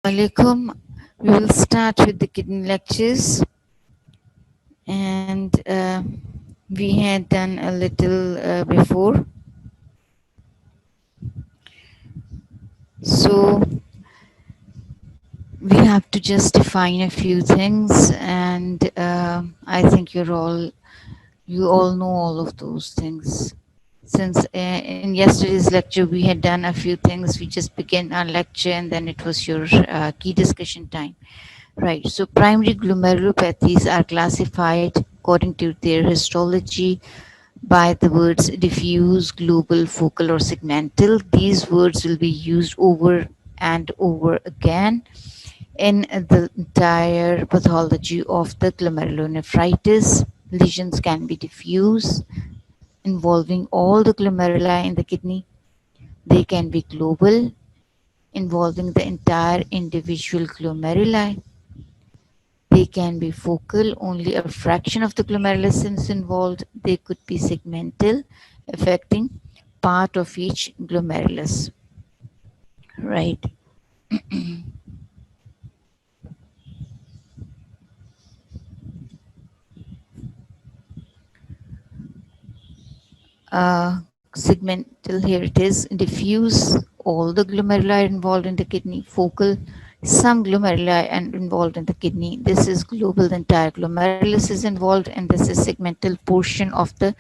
Alaikum. We will start with the kidney lectures, and we had done a little before. So we have to just define a few things, and I think you all know all of those things. Since in yesterday's lecture we had done a few things, we just began our lecture, and then it was your key discussion time. Right. So primary glomerulopathies are classified according to their histology by the words diffuse, global, focal, or segmental. These words will be used over and over again in the entire pathology of the glomerulonephritis. Lesions can be diffuse, involving all the glomeruli in the kidney. They can be global, involving the entire individual glomeruli. They can be focal, only a fraction of the glomerulus is involved. They could be segmental, affecting part of each glomerulus. Right. Segmental, here it is. Diffuse, all the glomeruli involved in the kidney. Focal, some glomeruli and involved in the kidney. This is global, the entire glomerulus is involved, and this is segmental, portion of the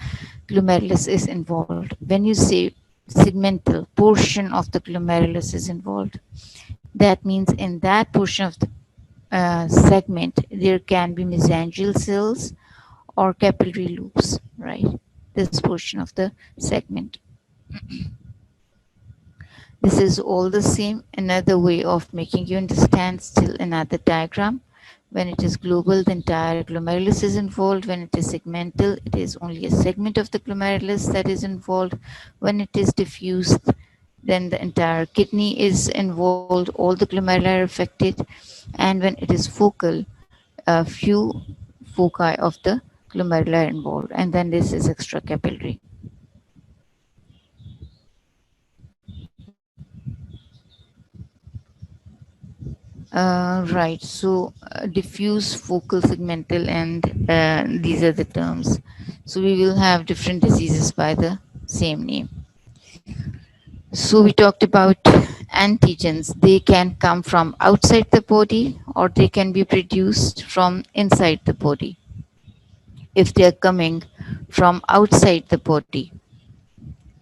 glomerulus is involved. When you say segmental, portion of the glomerulus is involved, that means in that portion of the segment there can be mesangial cells or capillary loops, right? This portion of the segment. This is all the same. Another way of making you understand, still another diagram. When it is global, the entire glomerulus is involved. When it is segmental, it is only a segment of the glomerulus that is involved. When it is diffuse, then the entire kidney is involved, all the glomeruli are affected. And when it is focal, a few foci of the glomeruli are involved. And then this is extracapillary. Right. So diffuse, focal, segmental, and these are the terms. So we will have different diseases by the same name. So we talked about antigens. They can come from outside the body or they can be produced from inside the body. If they are coming from outside the body,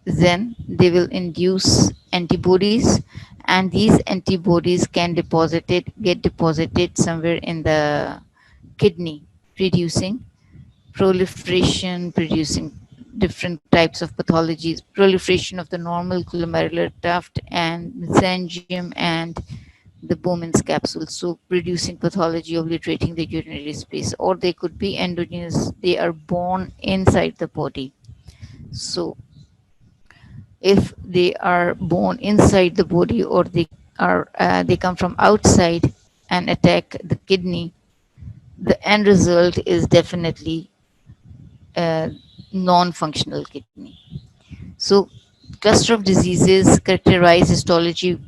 then they will induce antibodies, and these antibodies can get deposited somewhere in the kidney, producing proliferation, producing different types of pathologies, proliferation of the normal glomerular tuft and mesangium and the Bowman's capsule, so producing pathology obliterating the urinary space. Or they could be endogenous, they are born inside the body. So if they are born inside the body or they come from outside and attack the kidney, the end result is definitely a non-functional kidney. So cluster of diseases characterized histologically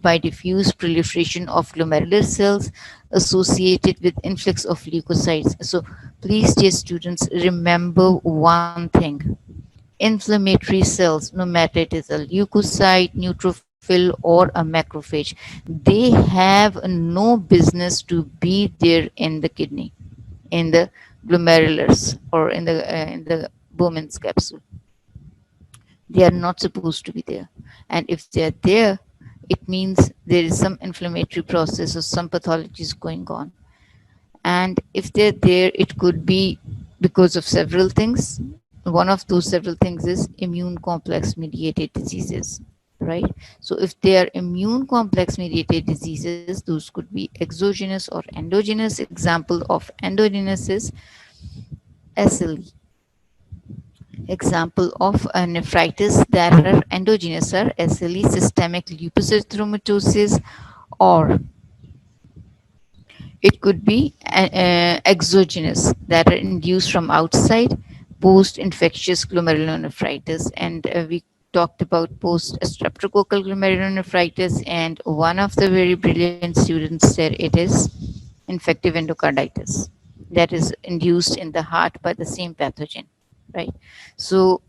by diffuse proliferation of glomerular cells associated with influx of leukocytes. So please, dear students, remember one thing: inflammatory cells, no matter it is a leukocyte, neutrophil, or a macrophage, they have no business to be there in the kidney, in the glomerulus, or in the Bowman's capsule. They are not supposed to be there. And if they are there, it means there is some inflammatory process or some pathology is going on. And if they're there, it could be because of several things. One of those several things is immune complex mediated diseases, right? So if they are immune complex mediated diseases, those could be exogenous or endogenous. Example of endogenous is SLE. Example of nephritis that are endogenous are SLE, systemic lupus erythematosus, or it could be exogenous that are induced from outside, post-infectious glomerulonephritis, and we talked about post streptococcal glomerulonephritis, and one of the very brilliant students said it is infective endocarditis that is induced in the heart by the same pathogen, right? So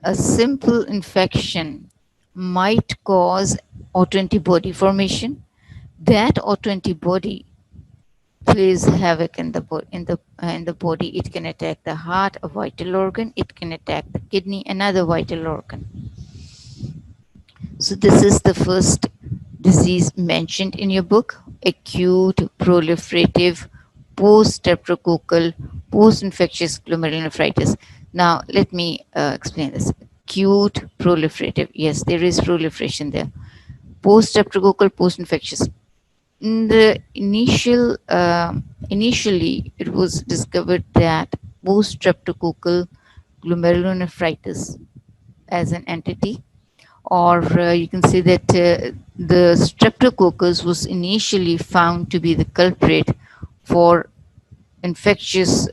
a simple infection might cause autoantibody formation. That autoantibody plays havoc in the body. It can attack the heart, a vital organ. It can attack the kidney, another vital organ. So this is the first disease mentioned in your book: acute proliferative post-streptococcal post-infectious glomerulonephritis. Now let me explain this. Acute proliferative. Yes, there is proliferation there. Post-streptococcal post-infectious. In the initially, it was discovered that post-streptococcal glomerulonephritis as an entity, or you can say that the streptococcus was initially found to be the culprit for infectious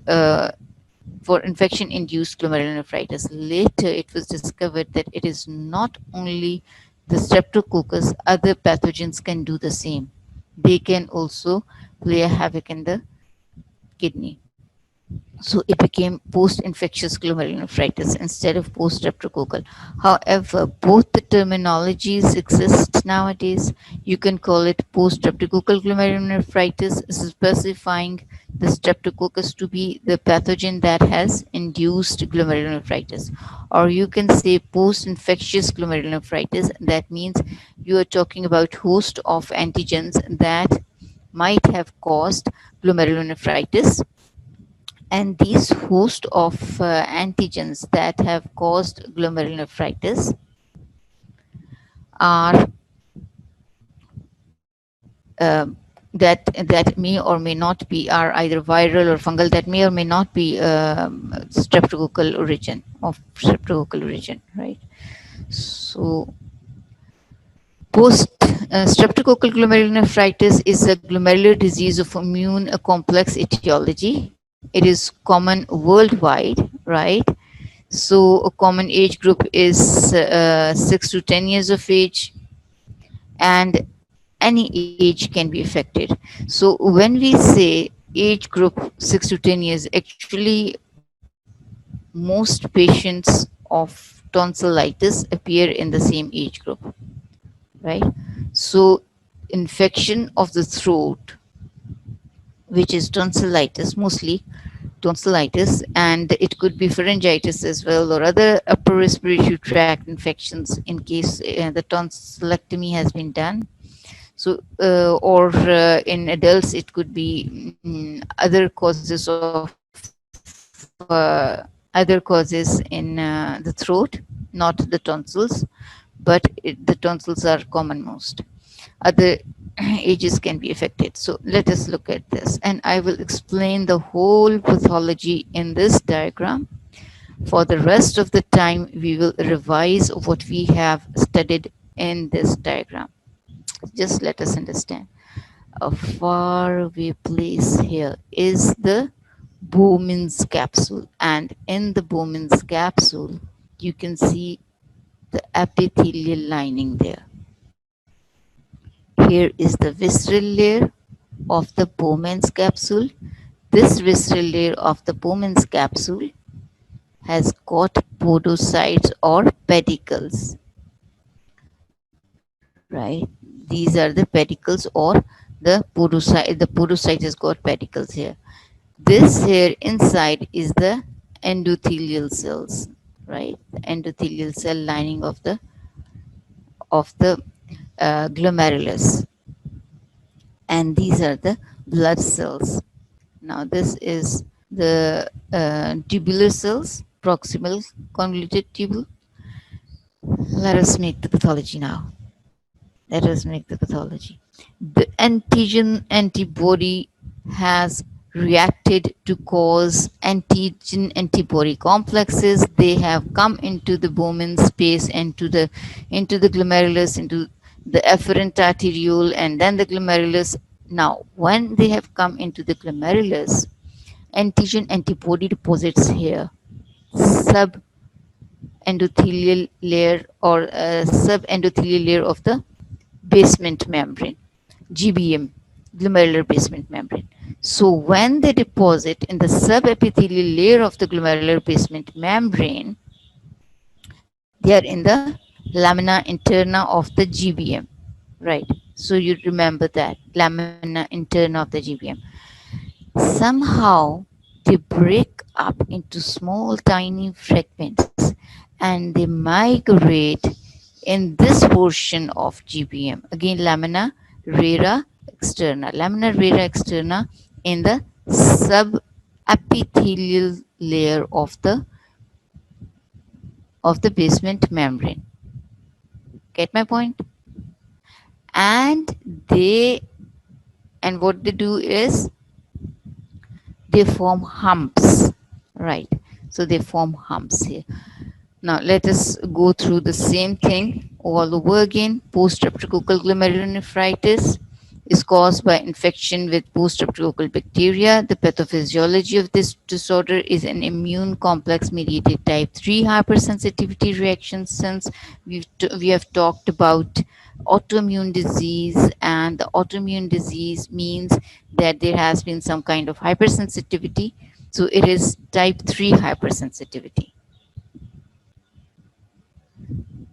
for infection-induced glomerulonephritis. Later, it was discovered that it is not only the streptococcus; other pathogens can do the same. They can also play a havoc in the kidney. So it became post-infectious glomerulonephritis instead of post-streptococcal. However, both the terminologies exist nowadays. You can call it post-streptococcal glomerulonephritis, specifying the streptococcus to be the pathogen that has induced glomerulonephritis. Or you can say post-infectious glomerulonephritis. That means you are talking about host of antigens that might have caused glomerulonephritis, and these host of antigens that have caused glomerulonephritis are that may or may not be, are either viral or fungal, that may or may not be streptococcal origin, right? So post streptococcal glomerulonephritis is a glomerular disease of immune complex etiology. It is common worldwide, right? So a common age group is 6 to 10 years of age, and any age can be affected. So when we say age group 6 to 10 years, actually most patients of tonsillitis appear in the same age group, right? So infection of the throat, which is tonsillitis, mostly tonsillitis, and it could be pharyngitis as well, or other upper respiratory tract infections in case the tonsillectomy has been done. So, or in adults, it could be other causes other causes in the throat, not the tonsils, but the tonsils are common most. Other ages can be affected. So let us look at this, and I will explain the whole pathology in this diagram. For the rest of the time, we will revise what we have studied in this diagram. Just let us understand. A far away place here is the Bowman's capsule, and in the Bowman's capsule, you can see the epithelial lining there. Here is the visceral layer of the Bowman's capsule. This visceral layer of the Bowman's capsule has got podocytes or pedicles, right? These are the pedicles or the podocyte. The podocyte has got pedicles here. This here inside is the endothelial cells, right? The endothelial cell lining of the glomerulus, and these are the blood cells. Now this is the tubular cells, proximal convoluted tubule. Let us make the pathology now. Let us make the pathology. The antigen antibody has reacted to cause antigen antibody complexes. They have come into the Bowman space, into the glomerulus, into the efferent arteriole, and then the glomerulus. Now, when they have come into the glomerulus, antigen antibody deposits here, sub endothelial layer or subendothelial layer of the basement membrane, GBM, glomerular basement membrane. So when they deposit in the subepithelial layer of the glomerular basement membrane, they are in the lamina interna of the GBM, right? So you remember that lamina interna of the GBM. Somehow they break up into small tiny fragments and they migrate in this portion of GBM. Again, lamina rara externa. Lamina rara externa in the subepithelial layer of the basement membrane. Get my point? And they and what they do is they form humps, right? So they form humps here. Now let us go through the same thing all over again. Post-streptococcal glomerulonephritis is caused by infection with post-streptococcal bacteria. The pathophysiology of this disorder is an immune complex mediated type 3 hypersensitivity reaction. Since we have talked about autoimmune disease, and the autoimmune disease means that there has been some kind of hypersensitivity. So it is type 3 hypersensitivity.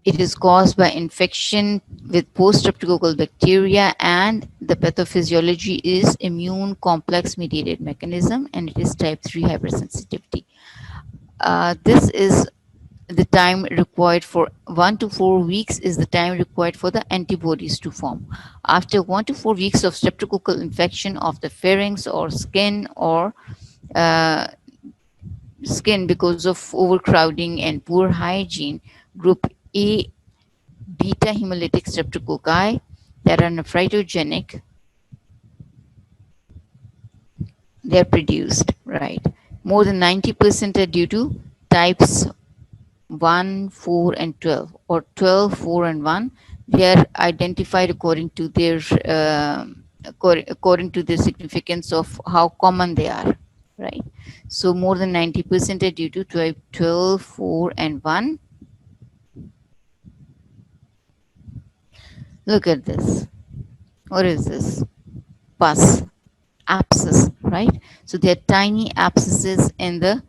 It is caused by infection with post-streptococcal bacteria, and the pathophysiology is immune complex mediated mechanism, and it is type 3 hypersensitivity. This is the time required for 1 to 4 weeks is the time required for the antibodies to form. After 1 to 4 weeks of streptococcal infection of the pharynx or uh, skin because of overcrowding and poor hygiene, group A beta hemolytic streptococci that are nephrogenic, they're produced, right? More than 90% are due to types 1, 4, and 12, or 12, 4, and 1. They are identified according to their significance of how common they are, right? So more than 90% are due to type 12, 4, and 1. Look at this. What is this? Pus, abscess, right? So they are tiny abscesses in the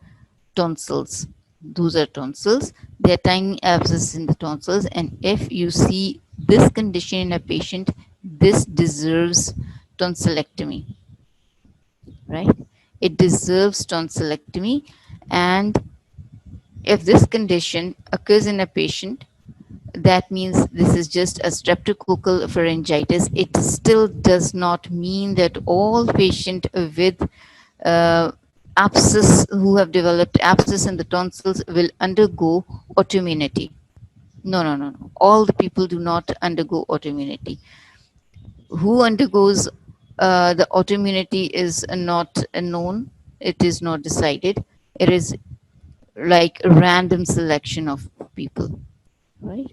tonsils. Those are tonsils. They are tiny abscesses in the tonsils. And if you see this condition in a patient, this deserves tonsillectomy, right? It deserves tonsillectomy. And if this condition occurs in a patient, that means this is just a streptococcal pharyngitis. It still does not mean that all patients with uh, abscess who have developed abscess in the tonsils will undergo autoimmunity. No, no, no, no. All the people do not undergo autoimmunity. Who undergoes the autoimmunity is not known. It is not decided. It is like a random selection of people, right?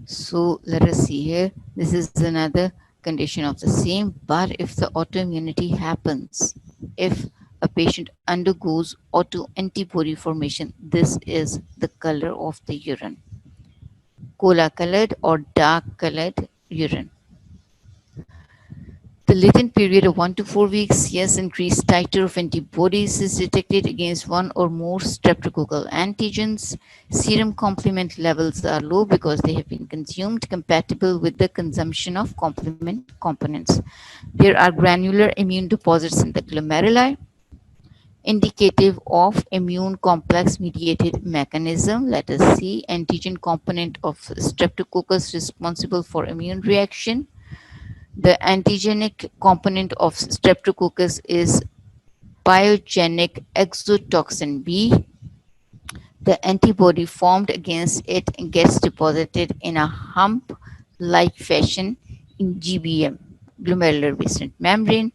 So let us see here. This is another condition of the same, but if the autoimmunity happens, if a patient undergoes autoantibody formation, this is the color of the urine. Cola colored or dark colored urine. The latent period of 1 to 4 weeks, yes, increased titer of antibodies is detected against one or more streptococcal antigens. Serum complement levels are low because they have been consumed, compatible with the consumption of complement components. There are granular immune deposits in the glomeruli, indicative of immune complex mediated mechanism. Let us see antigen component of streptococcus responsible for immune reaction. The antigenic component of streptococcus is pyogenic exotoxin B. The antibody formed against it gets deposited in a hump-like fashion in GBM, glomerular basement membrane.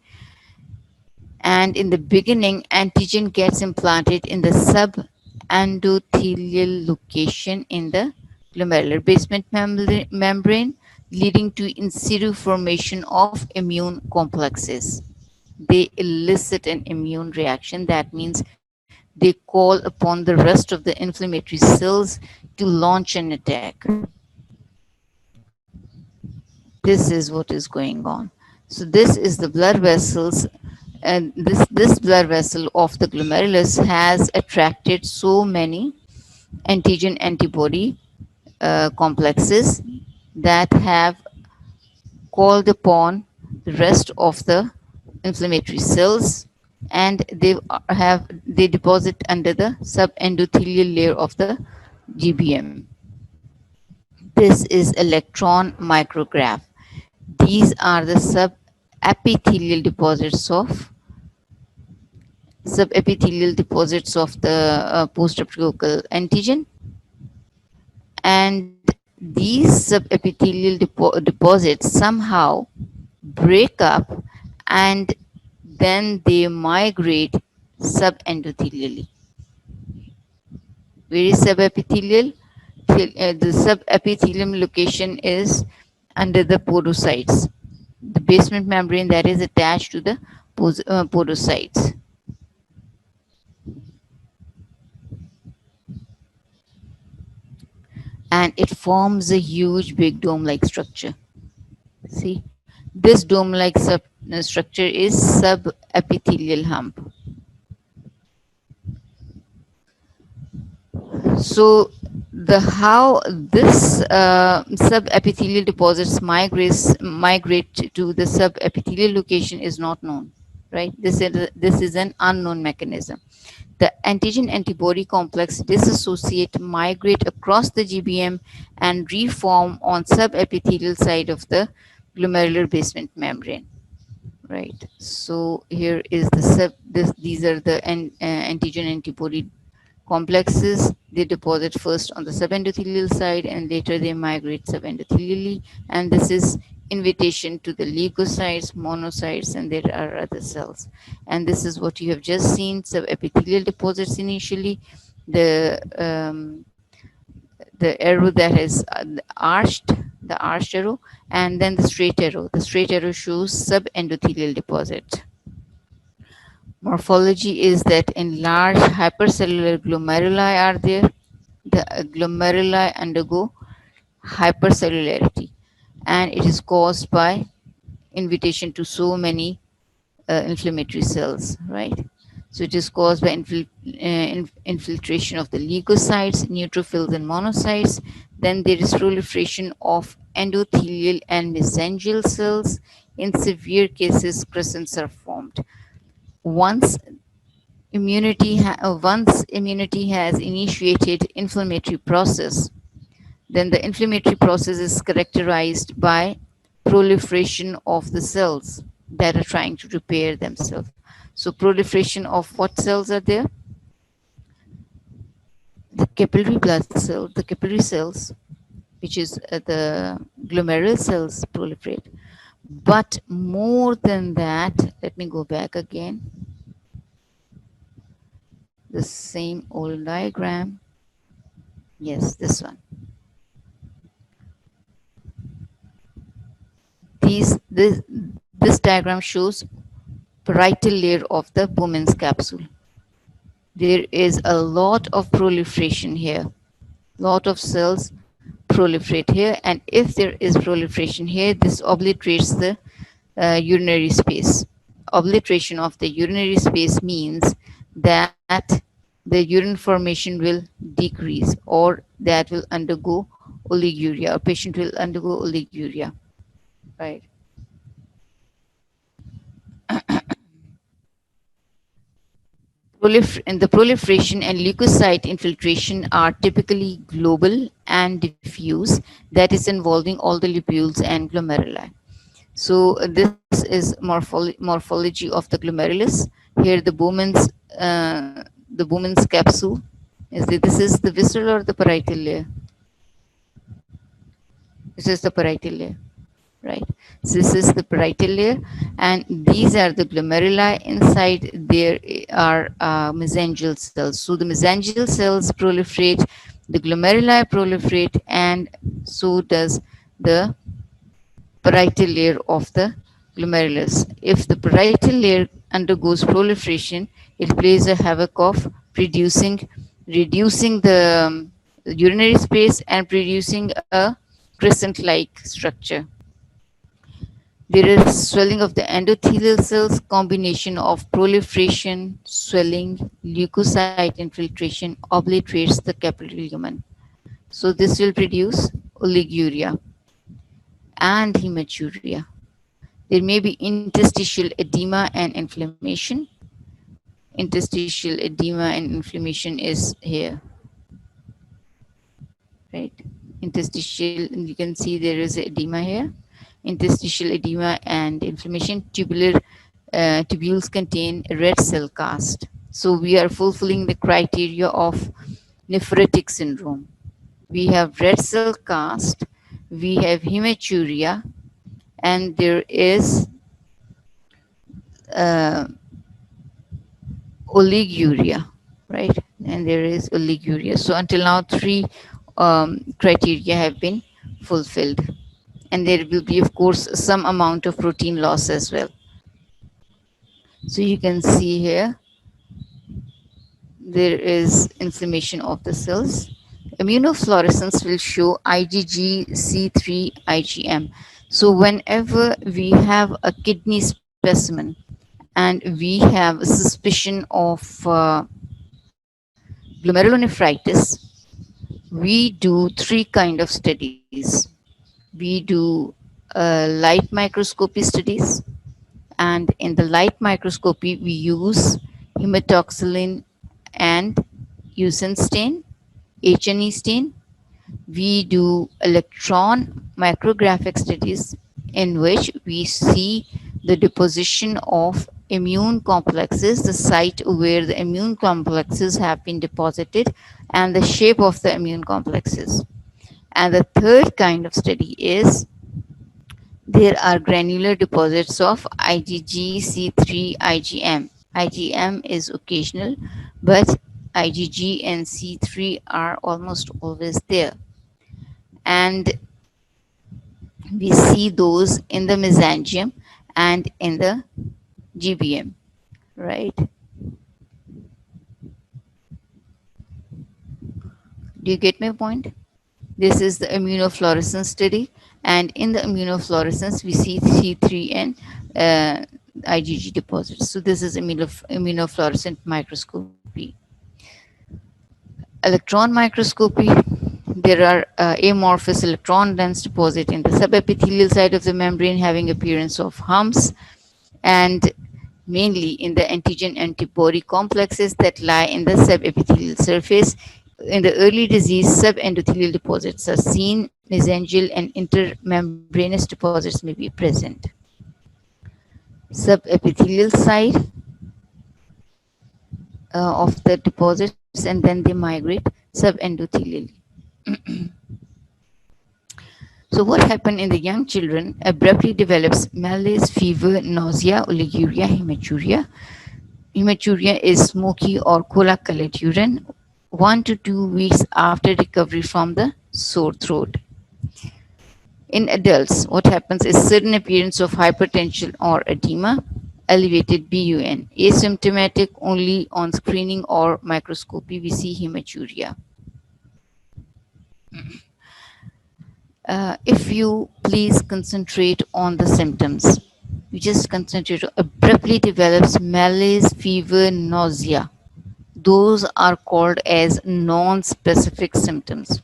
And in the beginning, antigen gets implanted in the subendothelial location in the glomerular basement membrane, leading to in situ formation of immune complexes. They elicit an immune reaction. That means they call upon the rest of the inflammatory cells to launch an attack. This is what is going on. So this is the blood vessels, and this blood vessel of the glomerulus has attracted so many antigen antibody complexes that have called upon the rest of the inflammatory cells, and they deposit under the subendothelial layer of the GBM. This is electron micrograph. These are the subepithelial deposits of the post-streptococcal antigen, and these subepithelial deposits somehow break up, and then they migrate subendothelially. Where is subepithelial? The subepithelium location is under the podocytes, the basement membrane that is attached to the podocytes. And it forms a huge big dome-like structure. See, this dome-like structure is subepithelial hump. So the how this subepithelial deposits migrate to the subepithelial location is not known, right? This is an unknown mechanism. The antigen antibody complex dissociate, migrate across the GBM, and reform on subepithelial side of the glomerular basement membrane. Right. So here is the these are the antigen antibody complexes. They deposit first on the subendothelial side and later they migrate subendothelially. And this is invitation to the leukocytes, monocytes, and there are other cells. And this is what you have just seen, subepithelial deposits initially, the the arrow that is the arched arrow, and then the straight arrow. The straight arrow shows subendothelial deposit. Morphology is that enlarged hypercellular glomeruli are there. The glomeruli undergo hypercellularity, and it is caused by invitation to so many inflammatory cells, right? So it is caused by infiltration of the leukocytes, neutrophils, and monocytes. Then there is proliferation of endothelial and mesangial cells. In severe cases, crescents are formed. Once once immunity has initiated inflammatory process, then the inflammatory process is characterized by proliferation of the cells that are trying to repair themselves. So proliferation of what cells are there? The capillary blood cell, the capillary cells, which is the glomerular cells proliferate. But more than that, let me go back again. The same old diagram. Yes, this one. This diagram shows parietal layer of the Bowman's capsule. There is a lot of proliferation here. Lot of cells proliferate here, and if there is proliferation here, this obliterates the urinary space. Obliteration of the urinary space means that the urine formation will decrease, or that will undergo oliguria. A patient will undergo oliguria, right? The proliferation and leukocyte infiltration are typically global and diffuse, that is involving all the lobules and glomeruli. So this is morphology of the glomerulus. Here the Bowman's capsule. This is the visceral or the parietal layer? This is the parietal layer, right? So this is the parietal layer, and these are the glomeruli. Inside there are mesangial cells. So the mesangial cells proliferate, the glomeruli proliferate, and so does the parietal layer of the glomerulus. If the parietal layer undergoes proliferation, it plays a havoc of producing, reducing the urinary space and producing a crescent-like structure. There is swelling of the endothelial cells, combination of proliferation, swelling, leukocyte infiltration obliterates the capillary lumen. So this will produce oliguria and hematuria. There may be interstitial edema and inflammation. Interstitial edema and inflammation is here, right? Interstitial, you can see there is edema here. Interstitial edema and inflammation. Tubules contain red cell cast. So we are fulfilling the criteria of nephritic syndrome. We have red cell cast, we have hematuria, and there is uh, oliguria, right? And there is oliguria. So until now, three criteria have been fulfilled. And there will be, of course, some amount of protein loss as well. So you can see here, there is inflammation of the cells. Immunofluorescence will show IgG, C3, IgM. So whenever we have a kidney specimen and we have a suspicion of glomerulonephritis, we do three kind of studies. We do light microscopy studies, and in the light microscopy we use hematoxylin and Usen stain, H&E stain. We do electron micrographic studies in which we see the deposition of immune complexes, the site where the immune complexes have been deposited, and the shape of the immune complexes. And the third kind of study is there are granular deposits of IgG, C3, IgM. IgM is occasional, but IgG and C3 are almost always there. And we see those in the mesangium and in the GBM, right? Do you get my point? This is the immunofluorescence study, and in the immunofluorescence, we see C3 and IgG deposits. So this is immunofluorescent microscopy. Electron microscopy, there are amorphous electron dense deposit in the subepithelial side of the membrane having appearance of humps, and mainly in the antigen antibody complexes that lie in the subepithelial surface. In the early disease, subendothelial deposits are seen, mesangial and intermembranous deposits may be present. Subepithelial side of the deposits, and then they migrate subendothelially. So what happened in the young children abruptly develops malaise, fever, nausea, oliguria, hematuria. Hematuria is smoky or cola-colored urine 1 to 2 weeks after recovery from the sore throat. In adults, what happens is sudden appearance of hypertension or edema, elevated BUN. Asymptomatic, only on screening or microscopy we see hematuria. If you please concentrate on the symptoms, you just concentrate. Abruptly develops malaise, fever, nausea. Those are called as non-specific symptoms.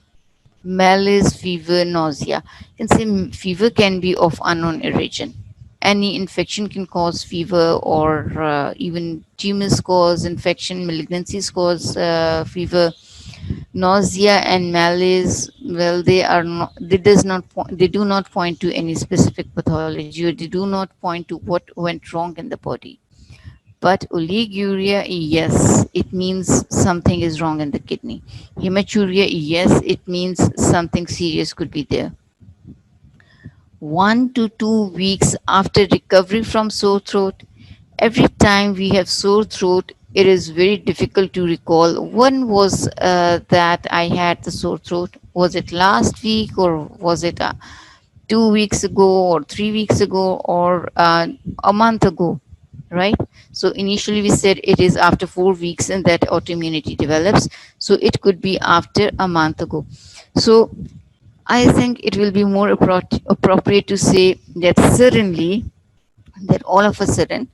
Malaise, fever, nausea. You can say fever can be of unknown origin. Any infection can cause fever, or even tumors cause infection, malignancies cause fever. Nausea and malaise, well, they are not, they do not point to any specific pathology, or they do not point to what went wrong in the body. But oliguria, yes, it means something is wrong in the kidney. Hematuria, yes, it means something serious could be there. 1 to 2 weeks after recovery from sore throat, every time we have sore throat, it is very difficult to recall when was that I had the sore throat. Was it last week, or was it 2 weeks ago, or 3 weeks ago, or a month ago, right? So initially we said it is after 4 weeks and that autoimmunity develops. So it could be after a month ago. So I think it will be more appropriate to say that certainly that all of a sudden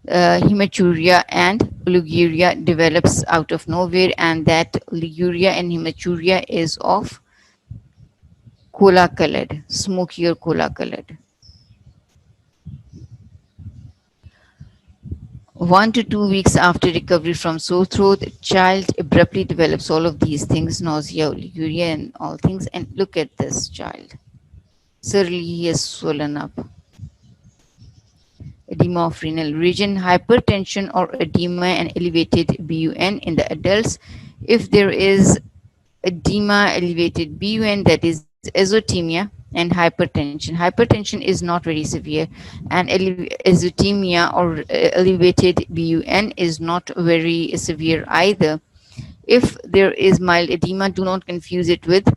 hematuria and oliguria develops out of nowhere, and that oliguria and hematuria is of cola colored, smoky or cola colored. 1 to 2 weeks after recovery from sore throat, child abruptly develops all of these things, nausea, oliguria, and all things. And look at this child. Suddenly he is swollen up. Edema of renal region, hypertension or edema and elevated BUN in the adults. If there is edema, elevated BUN, that is azotemia and hypertension. Hypertension is not very severe, and azotemia or elevated BUN is not very severe either. If there is mild edema, do not confuse it with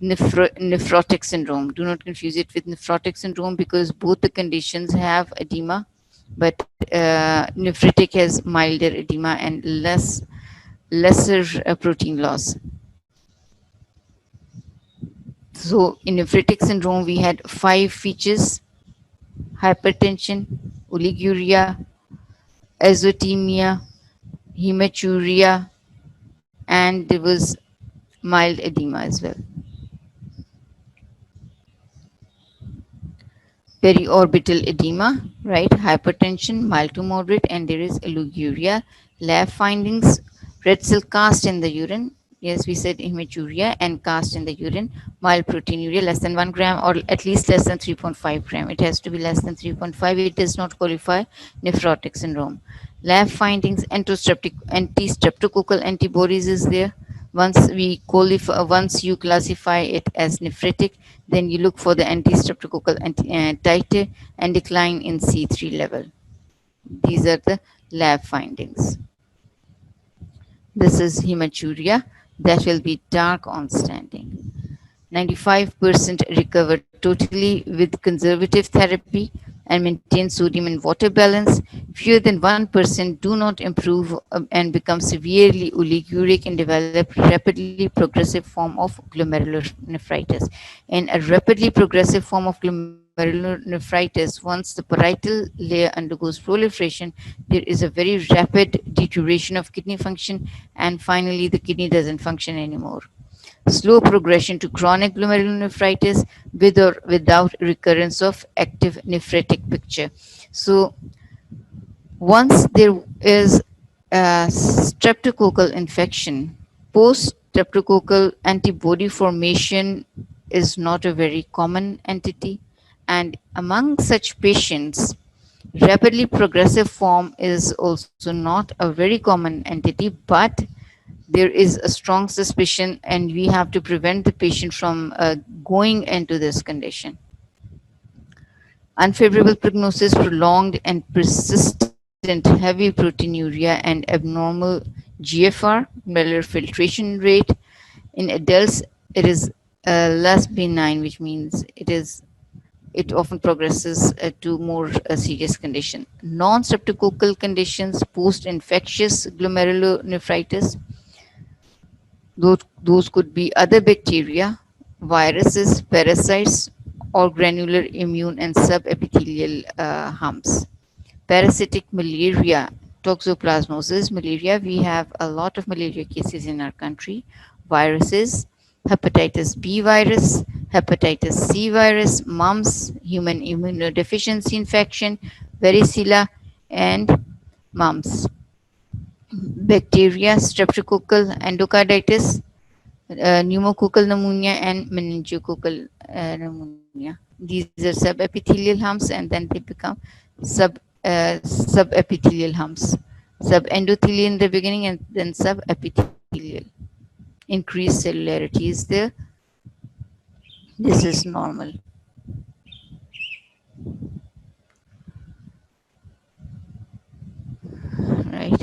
nephrotic syndrome. Do not confuse it with nephrotic syndrome because both the conditions have edema, but nephritic has milder edema and lesser protein loss. So in nephritic syndrome, we had 5 features: hypertension, oliguria, azotemia, hematuria, and there was mild edema as well. Periorbital edema, right? Hypertension, mild to moderate, and there is oliguria. Lab findings: red cell cast in the urine. Yes, we said hematuria and cast in the urine. Mild proteinuria less than 1 gram or at least less than 3.5 gram. It has to be less than 3.5. It does not qualify nephrotic syndrome. Lab findings: anti-streptococcal antibodies is there. Once you classify it as nephritic, then you look for the anti-streptococcal titer and decline in C3 level. These are the lab findings. This is hematuria that will be dark on standing. 95% recover totally with conservative therapy and maintain sodium and water balance. Fewer than 1% do not improve and become severely oliguric and develop rapidly progressive form of glomerulonephritis. In a rapidly progressive form of glomerulonephritis, once the parietal layer undergoes proliferation, there is a very rapid deterioration of kidney function, and finally the kidney doesn't function anymore. Slow progression to chronic glomerulonephritis with or without recurrence of active nephritic picture. So once there is a streptococcal infection, post streptococcal antibody formation is not a very common entity, and among such patients, rapidly progressive form is also not a very common entity, but there is a strong suspicion, and we have to prevent the patient from going into this condition. Unfavorable prognosis, prolonged and persistent heavy proteinuria, and abnormal GFR, glomerular filtration rate. In adults, it is less benign, which means it often progresses to more serious condition. Non-streptococcal conditions, post-infectious glomerulonephritis, those could be other bacteria, viruses, parasites, or granular immune and subepithelial humps. Parasitic malaria, toxoplasmosis malaria. We have a lot of malaria cases in our country. Viruses, hepatitis B virus, hepatitis C virus, mumps, human immunodeficiency infection, varicella, and mumps. Bacteria, streptococcal endocarditis, pneumococcal pneumonia, and meningococcal pneumonia. These are subepithelial humps, and then they become subepithelial humps. Subendothelial in the beginning, and then subepithelial. Increased cellularity is there. This is normal. Right.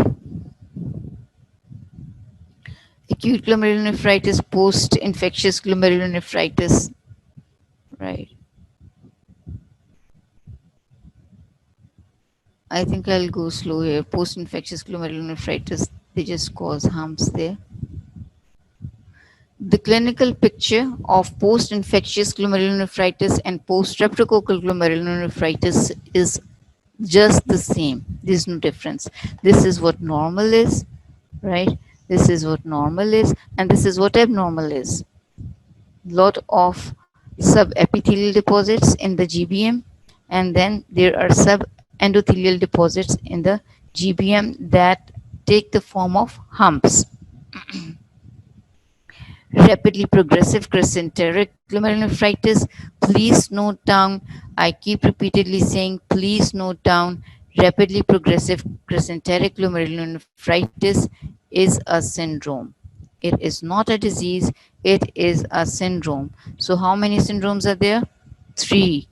Acute glomerulonephritis, post-infectious glomerulonephritis. Right. I think I'll go slow here. Post-infectious glomerulonephritis, they just cause humps there. The clinical picture of post-infectious glomerulonephritis and post-streptococcal glomerulonephritis is just the same. There's no difference. This is what normal is, right? This is what normal is, and this is what abnormal is. Lot of subepithelial deposits in the GBM, and then there are subendothelial deposits in the GBM that take the form of humps. Rapidly progressive crescenteric glomerulonephritis. Please note down, I keep repeatedly saying, please note down, rapidly progressive crescenteric glomerulonephritis is a syndrome. It is not a disease, it is a syndrome. So, how many syndromes are there? Three.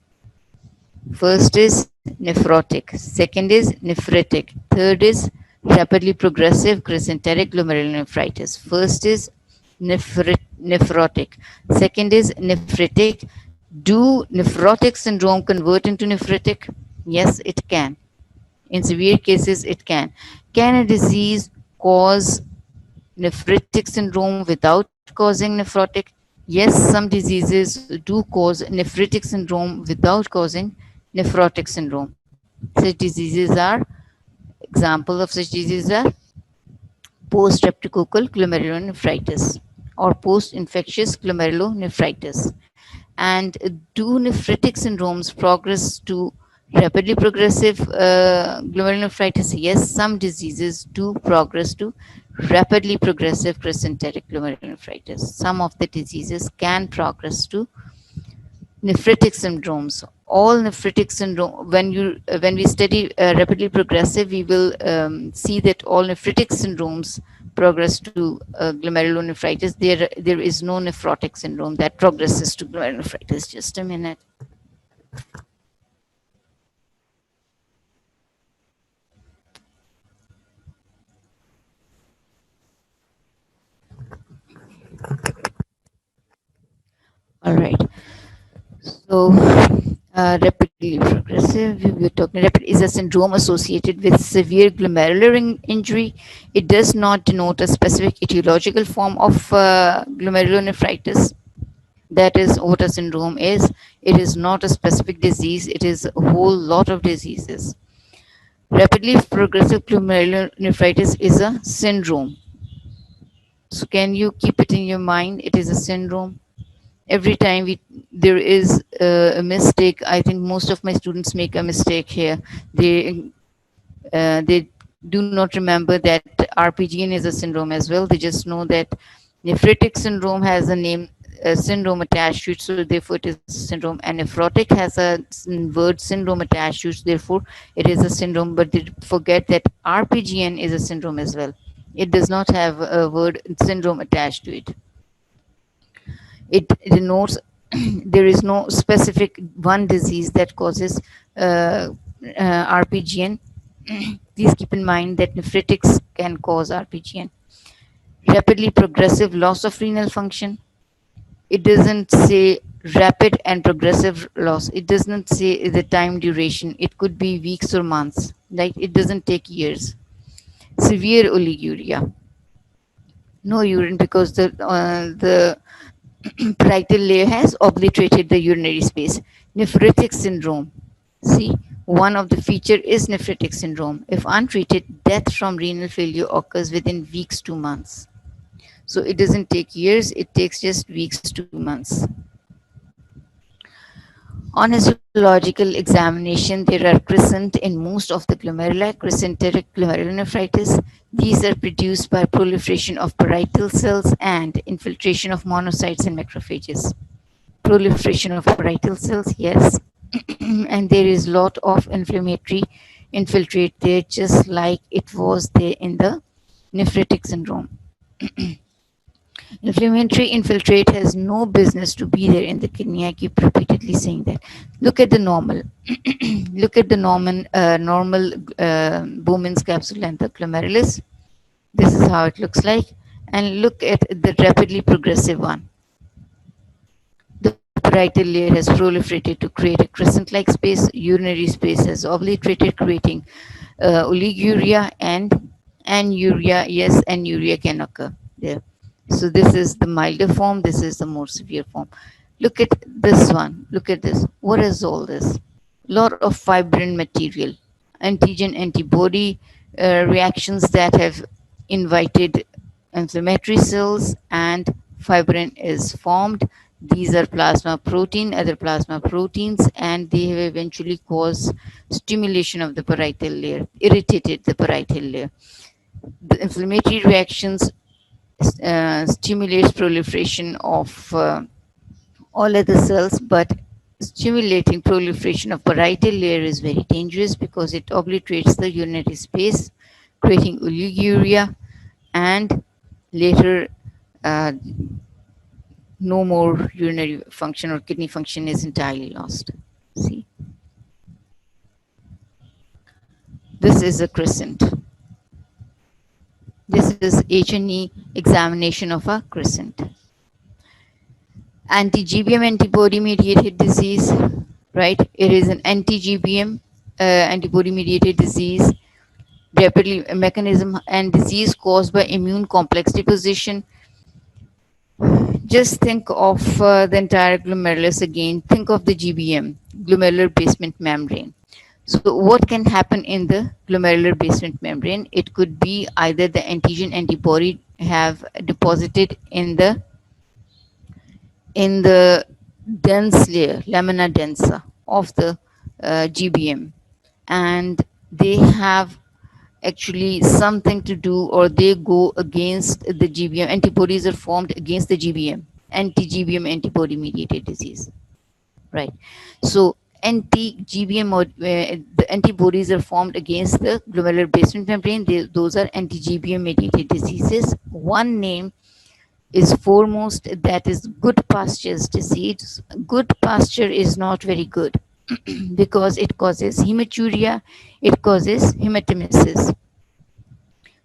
First is nephrotic, second is nephritic, third is rapidly progressive crescenteric glomerulonephritis. First is nephrotic, second is nephritic. Do nephrotic syndrome convert into nephritic? Yes, it can. In severe cases, it can. Can a disease cause nephritic syndrome without causing nephrotic? Yes, some diseases do cause nephritic syndrome without causing nephrotic syndrome. Such diseases are, example of such diseases are post-streptococcal glomerulonephritis or post-infectious glomerulonephritis. And do nephritic syndromes progress to rapidly progressive glomerulonephritis? Yes, some diseases do progress to rapidly progressive crescenteric glomerulonephritis. Some of the diseases can progress to nephritic syndromes. All nephritic syndrome, when we study rapidly progressive, we will see that all nephritic syndromes progress to glomerulonephritis. There is no nephrotic syndrome that progresses to glomerulonephritis. Just a minute. All right. So, rapidly progressive, we were talking, rapid is a syndrome associated with severe glomerular injury. It does not denote a specific etiological form of glomerulonephritis. That is what a syndrome is. It is not a specific disease, it is a whole lot of diseases. Rapidly progressive glomerulonephritis is a syndrome. So, can you keep it in your mind? It is a syndrome. Every time there is a mistake, I think most of my students make a mistake here. They do not remember that RPGN is a syndrome as well. They just know that nephritic syndrome has a name, a syndrome attached to it, so therefore it is a syndrome. And nephrotic has a word syndrome attached to it, therefore it is a syndrome. But they forget that RPGN is a syndrome as well. It does not have a word syndrome attached to it. It denotes there is no specific one disease that causes RPGN. Please keep in mind that nephritics can cause RPGN. Rapidly progressive loss of renal function. It doesn't say rapid and progressive loss. It does not say the time duration. It could be weeks or months. Like it doesn't take years. Severe oliguria. No urine because the parietal layer has obliterated the urinary space. Nephritic syndrome. See, one of the feature is nephritic syndrome. If untreated, death from renal failure occurs within weeks to months. So it doesn't take years, it takes just weeks to months. On histological examination, there are crescent in most of the glomeruli, crescenteric glomerulonephritis. These are produced by proliferation of parietal cells and infiltration of monocytes and macrophages. Proliferation of parietal cells, yes, and there is lot of inflammatory infiltrate there, just like it was there in the nephritic syndrome. Inflammatory infiltrate has no business to be there in the kidney. I keep repeatedly saying that. Look at the normal. Look at the normal Bowman's capsule and the glomerulus. This is how it looks like. And look at the rapidly progressive one. The parietal layer has proliferated to create a crescent-like space. Urinary space has obliterated, creating oliguria and anuria. Yes, anuria can occur there. So this is the milder form. This is the more severe form. Look at this one. Look at this. What is all this? Lot of fibrin material, antigen antibody reactions that have invited inflammatory cells, and fibrin is formed. These are plasma protein, other plasma proteins, and they have eventually caused stimulation of the parietal layer, irritated the parietal layer. The inflammatory reactions stimulates proliferation of all other cells, but stimulating proliferation of parietal layer is very dangerous because it obliterates the urinary space, creating oliguria, and later uh, no more urinary function or kidney function is entirely lost. See, this is a crescent. This is H&E examination of a crescent. Anti-GBM antibody mediated disease, right? It is an anti-GBM antibody mediated disease, rapidly mechanism and disease caused by immune complex deposition. Just think of the entire glomerulus again. Think of the GBM, glomerular basement membrane. So what can happen in the glomerular basement membrane? It could be either the antigen antibody have deposited in the dense layer, lamina densa of the GBM, and they have actually something to do, or they go against the GBM. Antibodies are formed against the GBM, anti-GBM antibody mediated disease, right? So anti-GBM or the antibodies are formed against the glomerular basement membrane. Those are anti-GBM mediated diseases. One name is foremost, that is Goodpasture's disease. Good pasture is not very good because it causes hematuria, it causes hematemesis.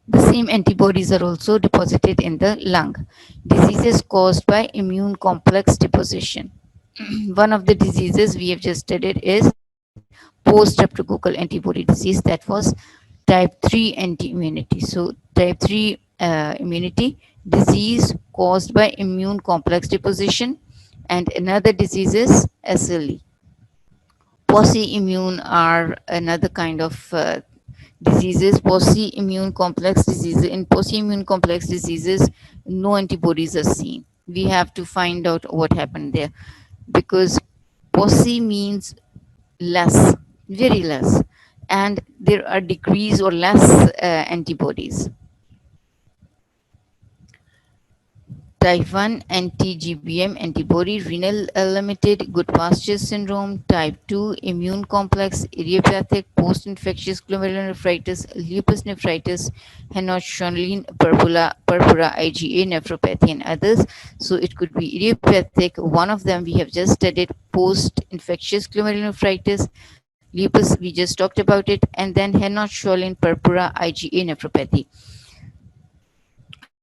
The same antibodies are also deposited in the lung. Diseases caused by immune complex deposition. One of the diseases we have just studied is post-streptococcal antibody disease, that was type 3 anti-immunity. So type 3 immunity disease caused by immune complex deposition, and another disease is SLE. Posse-immune are another kind of diseases. Posse-immune complex diseases. In posse-immune complex diseases, no antibodies are seen. We have to find out what happened there, because posse means less, very less, and there are decrease or less antibodies. Type 1 anti-GBM antibody, renal limited, Goodpasture syndrome. Type 2 immune complex, idiopathic, post-infectious glomerulonephritis, lupus nephritis, Henoch-Schönlein, purpura, IgA nephropathy, and others. So it could be idiopathic. One of them we have just studied, post-infectious glomerulonephritis. Lupus, we just talked about it, and then Henoch-Schönlein, purpura, IgA nephropathy.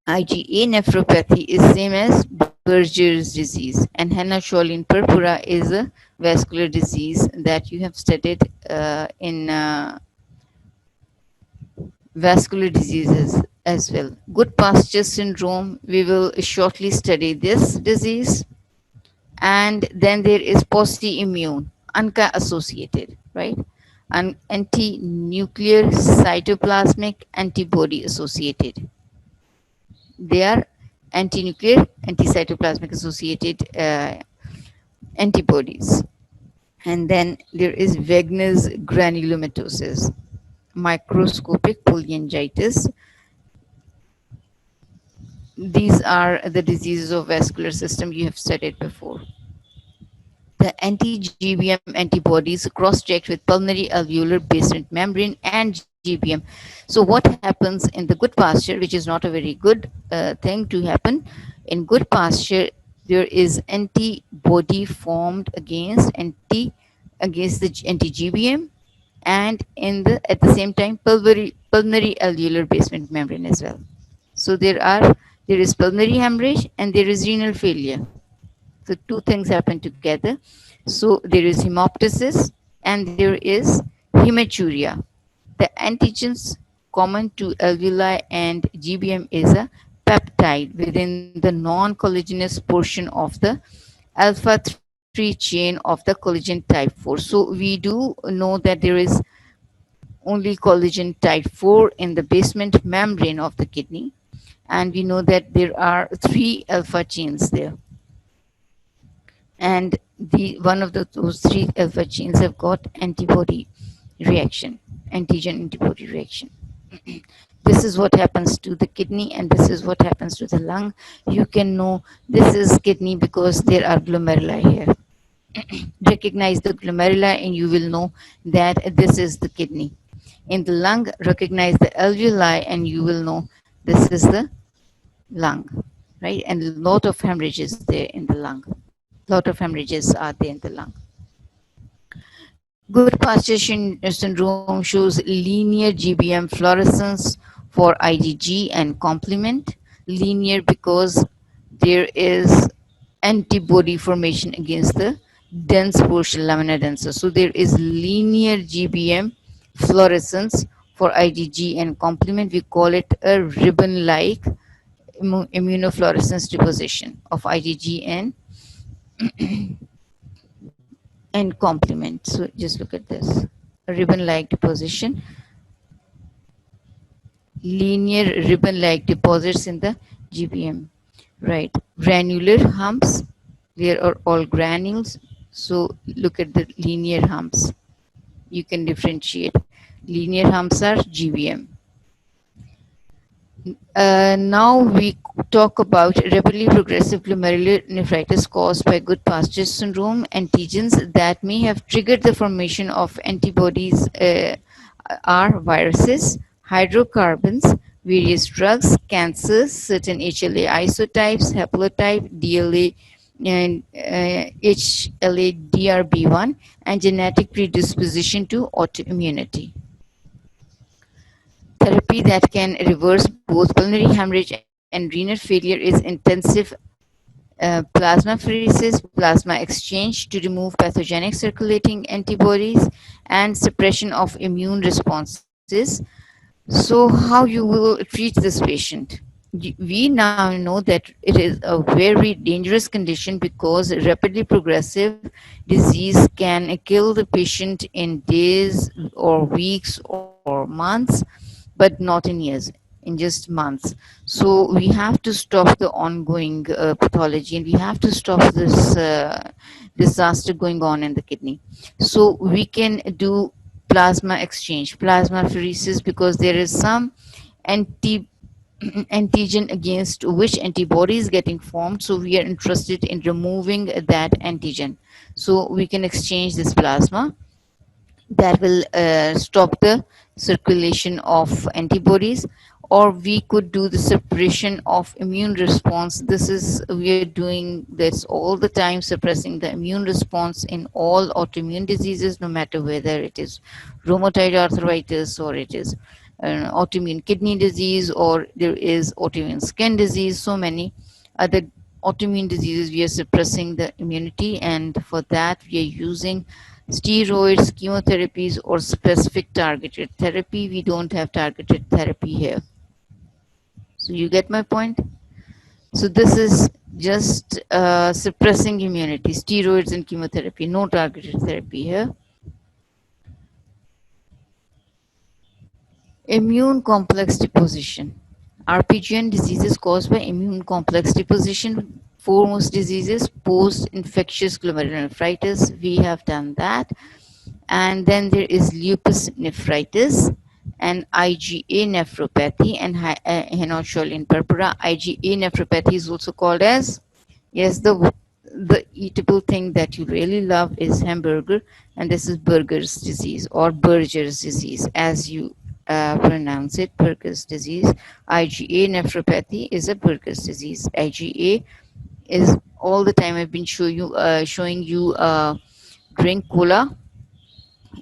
IgA nephropathy is same as Berger's disease, and Henoch-Schönlein purpura is a vascular disease that you have studied in vascular diseases as well. Goodpasture syndrome, we will shortly study this disease. And then there is posse-immune, ANCA associated, right? And anti-nuclear cytoplasmic antibody associated. They are anti-nuclear, anti-cytoplasmic associated antibodies. And then there is Wegener's granulomatosis, microscopic polyangiitis. These are the diseases of vascular system you have studied before. The anti-GBM antibodies cross-react with pulmonary alveolar basement membrane and GBM. So what happens in the Goodpasture, which is not a very good thing to happen, in Goodpasture there is antibody formed against the anti-GBM, and in the at the same time pulmonary alveolar basement membrane as well. So there is pulmonary hemorrhage and there is renal failure. So two things happen together. So there is hemoptysis and there is hematuria. The antigens common to alveoli and GBM is a peptide within the non-collagenous portion of the alpha 3 chain of the collagen type 4. So we do know that there is only collagen type 4 in the basement membrane of the kidney, and we know that there are three alpha chains there, and the one of those three alpha chains have got antibody reaction, antigen antibody reaction. This is what happens to the kidney and this is what happens to the lung. You can know this is kidney because there are glomeruli here. Recognize the glomeruli and you will know that this is the kidney. In the lung, recognize the alveoli and you will know this is the lung, right? And a lot of hemorrhages there in the lung. A lot of hemorrhages are there in the lung. Good Pasture syndrome shows linear GBM fluorescence for IgG and complement. Linear because there is antibody formation against the dense portion, lamina densa. So there is linear GBM fluorescence for IgG and complement. We call it a ribbon-like immunofluorescence deposition of IgG and complement. So just look at this, a ribbon-like deposition, linear ribbon-like deposits in the GBM, right? Granular humps, there are all granules. So look at the linear humps. You can differentiate. Linear humps are GBM. Now we talk about rapidly progressive glomerulonephritis caused by Goodpasture syndrome. Antigens that may have triggered the formation of antibodies are viruses, hydrocarbons, various drugs, cancers, certain HLA isotypes, haplotype, DLA, and HLA-DRB1, and genetic predisposition to autoimmunity. Therapy that can reverse both pulmonary hemorrhage and renal failure is intensive plasmapheresis, plasma exchange to remove pathogenic circulating antibodies, and suppression of immune responses. So, how you will treat this patient? We now know that it is a very dangerous condition because rapidly progressive disease can kill the patient in days or weeks or months, but not in years, in just months. So we have to stop the ongoing pathology and we have to stop this disaster going on in the kidney. So we can do plasma exchange, plasmapheresis, because there is some anti antigen against which antibody is getting formed. So we are interested in removing that antigen. So we can exchange this plasma that will stop the circulation of antibodies, or we could do the suppression of immune response. This is, we are doing this all the time, suppressing the immune response in all autoimmune diseases, no matter whether it is rheumatoid arthritis or it is autoimmune kidney disease or there is autoimmune skin disease. So many other autoimmune diseases we are suppressing the immunity, and for that we are using steroids, chemotherapies, or specific targeted therapy. We don't have targeted therapy here. So you get my point? So this is just suppressing immunity, steroids and chemotherapy, no targeted therapy here. Immune complex deposition. RPGN diseases caused by immune complex deposition. Foremost diseases, post-infectious glomerulonephritis. We have done that. And then there is lupus nephritis and IgA nephropathy and Henoch-Schönlein purpura. IgA nephropathy is also called as, yes, the eatable thing that you really love is hamburger, and this is Berger's disease or Berger's disease, as you pronounce it, Berger's disease. IgA nephropathy is a Berger's disease. IgA is, all the time I've been showing you drink cola,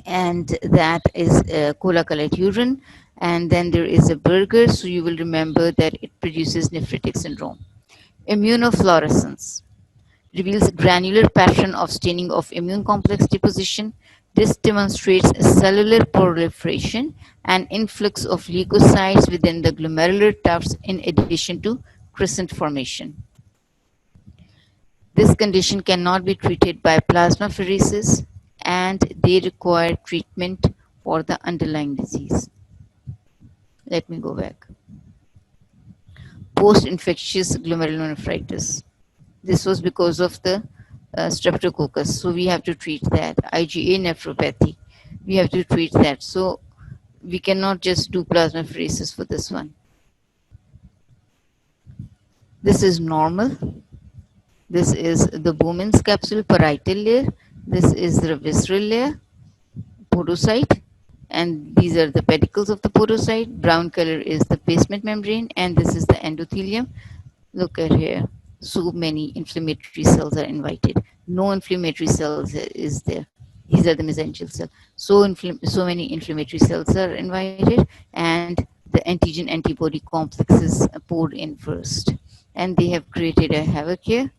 and that is cola colored urine, and then there is a burger, so you will remember that it produces nephritic syndrome. Immunofluorescence. reveals granular pattern of staining of immune complex deposition. This demonstrates cellular proliferation and influx of leukocytes within the glomerular tufts in addition to crescent formation. This condition cannot be treated by plasmapheresis and they require treatment for the underlying disease. Let me go back. Post-infectious glomerulonephritis. This was because of the streptococcus. So we have to treat that. IgA nephropathy. We have to treat that. So we cannot just do plasmapheresis for this one. This is normal. This is the Bowman's capsule parietal layer. This is the visceral layer, podocyte, and these are the pedicles of the podocyte. Brown color is the basement membrane, and this is the endothelium. Look at here. So many inflammatory cells are invited. No inflammatory cells is there. These are the mesangial cells. So many inflammatory cells are invited, and the antigen antibody complexes poured in first. And they have created a havoc here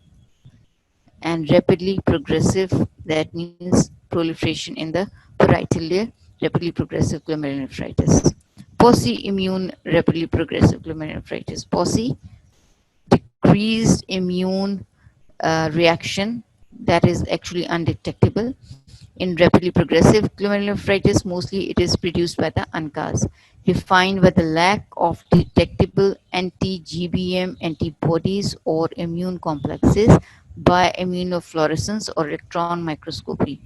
and rapidly progressive, that means proliferation in the parietal layer, rapidly progressive glomerulonephritis. POSI immune rapidly progressive glomerulonephritis. POSI, decreased immune reaction that is actually undetectable. In rapidly progressive glomerulonephritis, mostly it is produced by the ANCAs, defined by the lack of detectable anti-GBM antibodies or immune complexes by immunofluorescence or electron microscopy.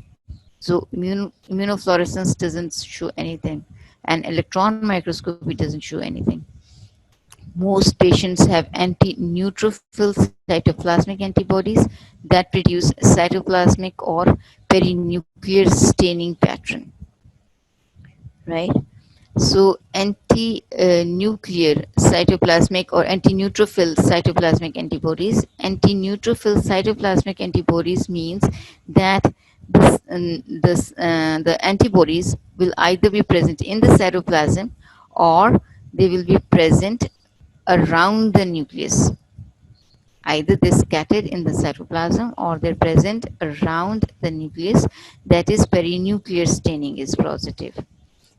So immunofluorescence doesn't show anything, and electron microscopy doesn't show anything. Most patients have anti-neutrophil cytoplasmic antibodies that produce cytoplasmic or perinuclear staining pattern, right? So anti-nuclear cytoplasmic or anti-neutrophil cytoplasmic antibodies. Anti-neutrophil cytoplasmic antibodies means that the antibodies will either be present in the cytoplasm or they will be present around the nucleus. Either they're scattered in the cytoplasm or they're present around the nucleus, that is perinuclear staining is positive.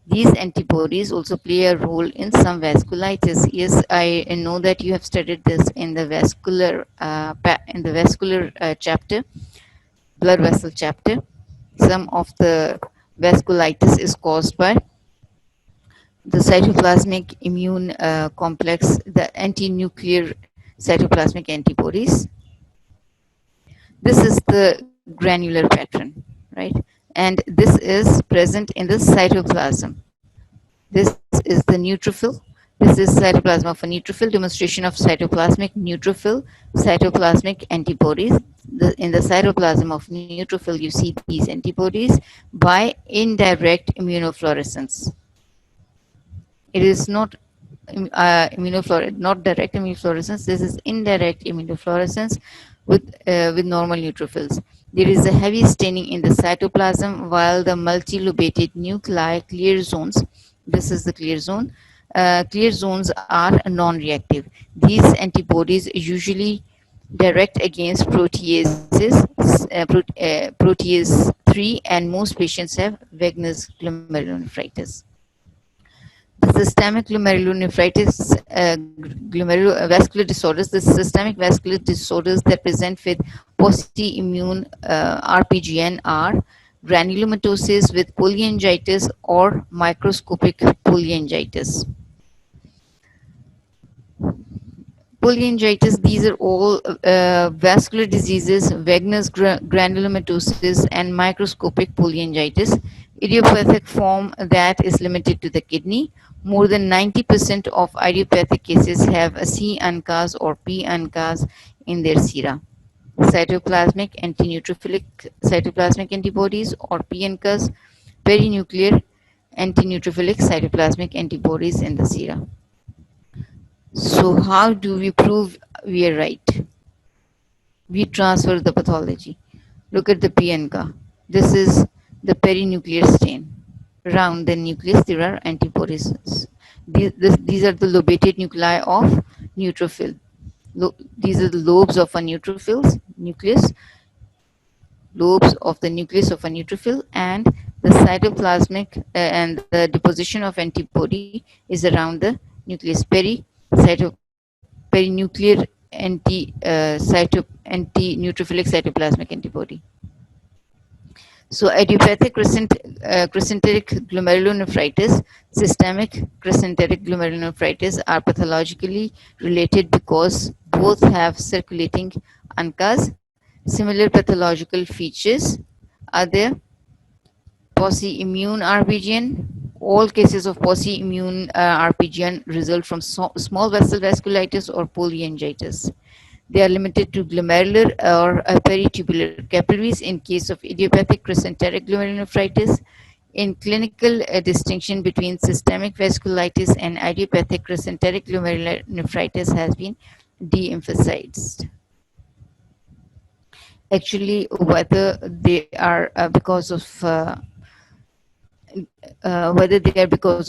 These antibodies also play a role in some vasculitis. Yes, I know that you have studied this in the vascular chapter, blood vessel chapter. Some of the vasculitis is caused by the cytoplasmic immune complex, the anti-nuclear cytoplasmic antibodies. This is the granular pattern, right? And this is present in the cytoplasm. This is the neutrophil. This is cytoplasm of a neutrophil, demonstration of cytoplasmic neutrophil, cytoplasmic antibodies. In the cytoplasm of neutrophil, you see these antibodies by indirect immunofluorescence. It is not not direct immunofluorescence. This is indirect immunofluorescence with normal neutrophils. There is a heavy staining in the cytoplasm while the multilobated nuclei clear zones. This is the clear zone. Clear zones are non-reactive. These antibodies usually direct against proteases, protease 3, and most patients have Wegener's glomerulonephritis. The systemic glomerulonephritis, vascular disorders, the systemic vascular disorders that present with post-immune RPGN are granulomatosis with polyangiitis or microscopic polyangiitis. Polyangiitis, these are all vascular diseases, Wegener's granulomatosis and microscopic polyangiitis, idiopathic form that is limited to the kidney. More than 90% of idiopathic cases have a C ANCAs or P ANCAs in their sera. Cytoplasmic antineutrophilic cytoplasmic antibodies or P ANCAs, perinuclear antineutrophilic cytoplasmic antibodies in the sera. So how do we prove we are right? We transfer the pathology. Look at the PNCA. This is the perinuclear stain. Around the nucleus, there are antibodies. These are the lobated nuclei of neutrophil. These are the lobes of a neutrophil's nucleus, lobes of the nucleus of a neutrophil, and the cytoplasmic and the deposition of antibody is around the nucleus. Perinuclear anti-neutrophilic cytoplasmic antibody. So idiopathic crysenteric glomerulonephritis, systemic crysenteric glomerulonephritis are pathologically related because both have circulating ANCAs. Similar pathological features are there. Posse-immune RPGN. All cases of posse-immune RPGN result from small vessel vasculitis or polyangiitis. They are limited to glomerular or peritubular capillaries in case of idiopathic crysenteric glomerulonephritis. In clinical, a distinction between systemic vasculitis and idiopathic crysenteric glomerulonephritis has been de-emphasized. Actually, whether they are because of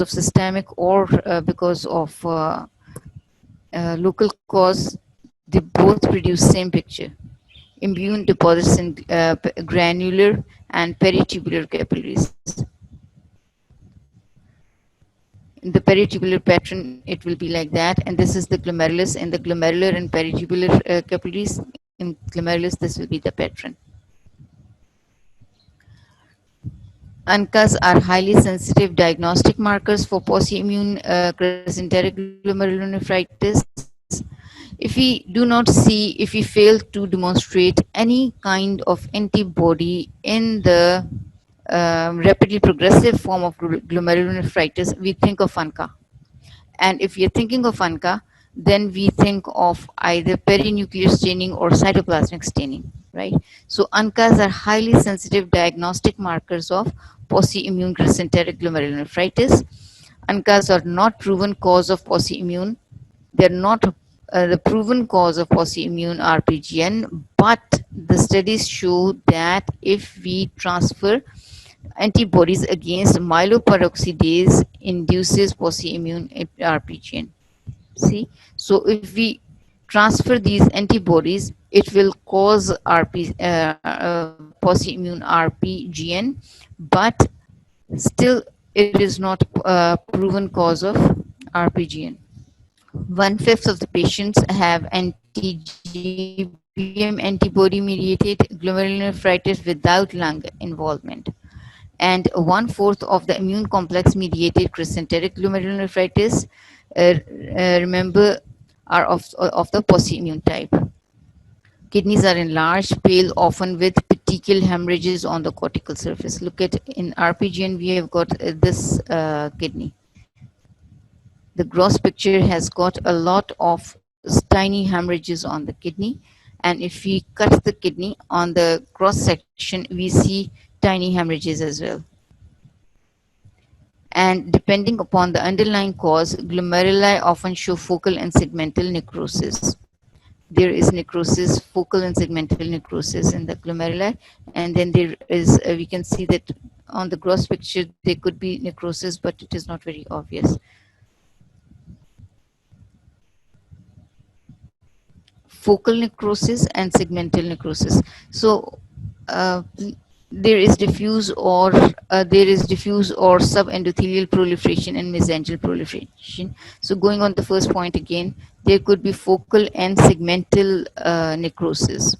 systemic or because of local cause, they both produce same picture: immune deposits in granular and peritubular capillaries. In the peritubular pattern, it will be like that, and this is the glomerulus. In the glomerular and peritubular capillaries, in glomerulus, this will be the pattern. ANCAs are highly sensitive diagnostic markers for posse-immune crysenteric glomerulonephritis. If we fail to demonstrate any kind of antibody in the rapidly progressive form of glomerulonephritis, we think of ANCA. And if we are thinking of ANCA, then we think of either perinuclear staining or cytoplasmic staining, right? So ANCAs are highly sensitive diagnostic markers of posse-immune crysenteric glomerulonephritis. ANCAs are not proven cause of posse-immune. They're not the proven cause of posse-immune RPGN, but the studies show that if we transfer antibodies against myeloperoxidase induces posse-immune RPGN. See, so if we transfer these antibodies, it will cause posse-immune RPGN, but still it is not a proven cause of RPGN. 1/5 of the patients have anti-GBM antibody-mediated glomerulonephritis without lung involvement, and 1/4 of the immune complex mediated crysenteric glomerulonephritis, remember, are of the posse-immune type. Kidneys are enlarged, pale, often with petechial hemorrhages on the cortical surface. Look at in RPGN, we have got this kidney. The gross picture has got a lot of tiny hemorrhages on the kidney. And if we cut the kidney on the cross section, we see tiny hemorrhages as well. And depending upon the underlying cause, glomeruli often show focal and segmental necrosis. There is necrosis, focal and segmental necrosis in the glomeruli, and then there is, we can see that on the gross picture, there could be necrosis, but it is not very obvious. Focal necrosis and segmental necrosis. So there is diffuse or subendothelial proliferation and mesangial proliferation. So going on the first point again, there could be focal and segmental necrosis.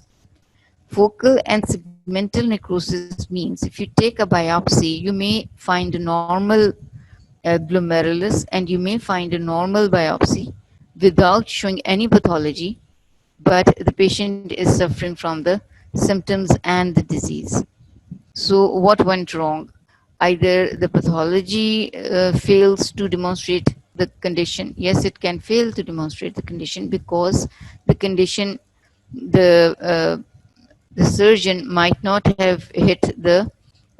Focal and segmental necrosis means if you take a biopsy, you may find a normal glomerulus and you may find a normal biopsy without showing any pathology, but the patient is suffering from the symptoms and the disease. So what went wrong? Either the pathology fails to demonstrate the condition. Yes, it can fail to demonstrate the condition because the condition, the surgeon might not have hit the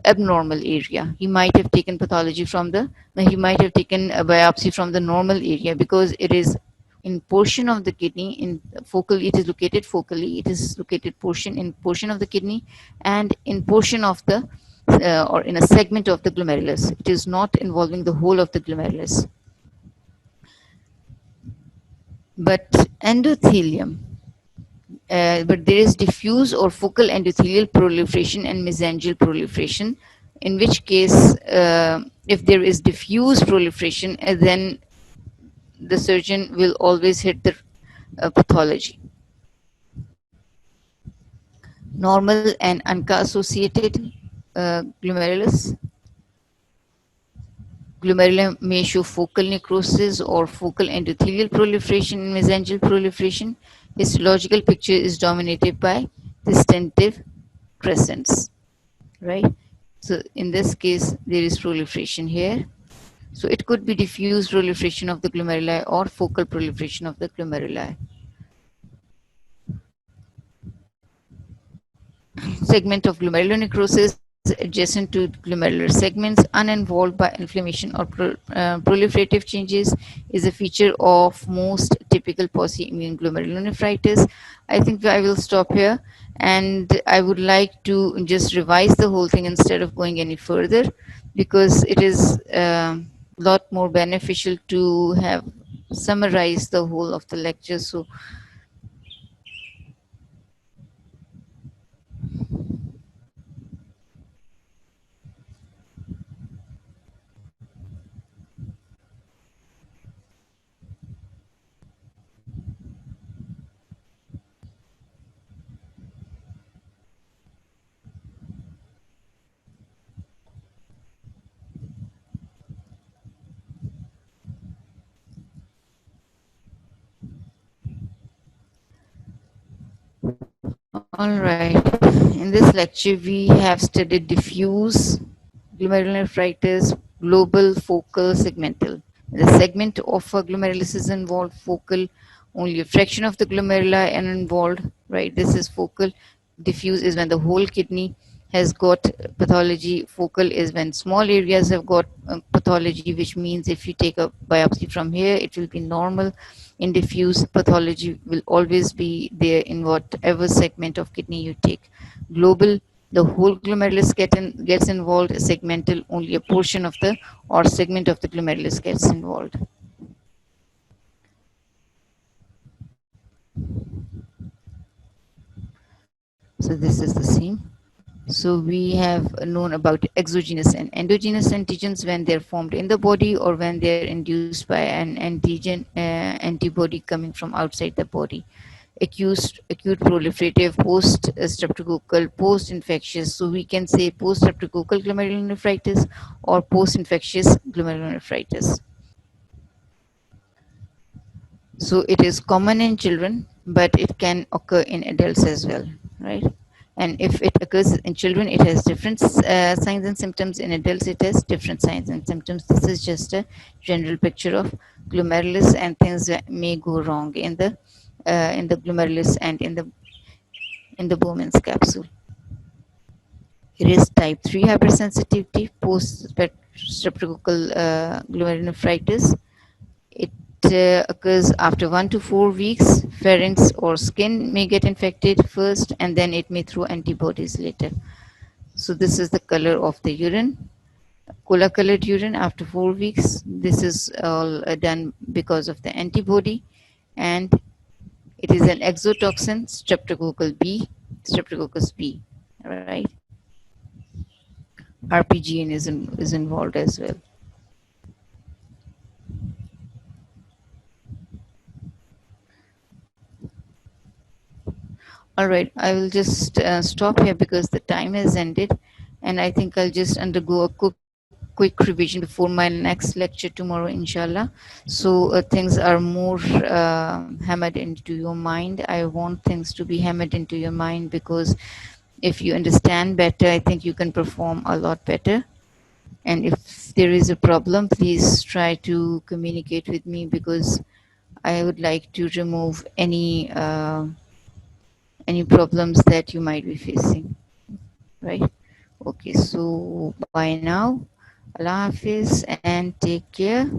abnormal area. He might have taken pathology from he might have taken a biopsy from the normal area because it is in portion of the kidney, in focal, it is located focally, it is located portion of the kidney and in portion of the, or in a segment of the glomerulus. It is not involving the whole of the glomerulus. but endothelium, but there is diffuse or focal endothelial proliferation and mesangial proliferation, in which case, if there is diffuse proliferation, then the surgeon will always hit the pathology. Normal and ANCA-associated glomerulus. Glomerulum may show focal necrosis or focal endothelial proliferation and mesangial proliferation. Histological picture is dominated by distinctive crescents, right? So in this case, there is proliferation here. So it could be diffuse proliferation of the glomeruli or focal proliferation of the glomeruli. Segment of glomerular necrosis adjacent to glomerular segments uninvolved by inflammation or proliferative changes is a feature of most typical post-immune glomerulonephritis. I think I will stop here, and I would like to just revise the whole thing instead of going any further, because it is a lot more beneficial to have summarized the whole of the lecture. So all right. In this lecture, we have studied diffuse glomerulonephritis, global, focal, segmental. The segment of a glomerulus is involved, focal, only a fraction of the glomeruli are involved, right? This is focal. Diffuse is when the whole kidney has got pathology. Focal is when small areas have got pathology, which means if you take a biopsy from here, it will be normal. In diffuse, pathology will always be there in whatever segment of kidney you take. Global, the whole glomerulus gets involved. Segmental, only a portion of the or segment of the glomerulus gets involved. So this is the same. So we have known about exogenous and endogenous antigens when they're formed in the body or when they're induced by an antibody coming from outside the body. Acute proliferative, post streptococcal, post infectious. So we can say post streptococcal glomerulonephritis or post infectious glomerulonephritis. So it is common in children, but it can occur in adults as well, right? And if it occurs in children, it has different signs and symptoms. In adults, it has different signs and symptoms. This is just a general picture of glomerulus, and things that may go wrong in the glomerulus and in the Bowman's capsule. It is type 3 hypersensitivity, post streptococcal glomerulonephritis. It occurs after 1 to 4 weeks. Pharynx or skin may get infected first, and then it may throw antibodies later. So this is the color of the urine, cola colored urine after 4 weeks. This is all done because of the antibody, and it is an exotoxin, streptococcus B, right? RPGN is involved as well. All right, I will just stop here because the time has ended, and I think I'll just undergo a quick revision before my next lecture tomorrow, inshallah. So things are more hammered into your mind. I want things to be hammered into your mind, because if you understand better, I think you can perform a lot better. And if there is a problem, please try to communicate with me, because I would like to remove any problems that you might be facing, right? Okay, so bye now. Allah Hafiz and take care.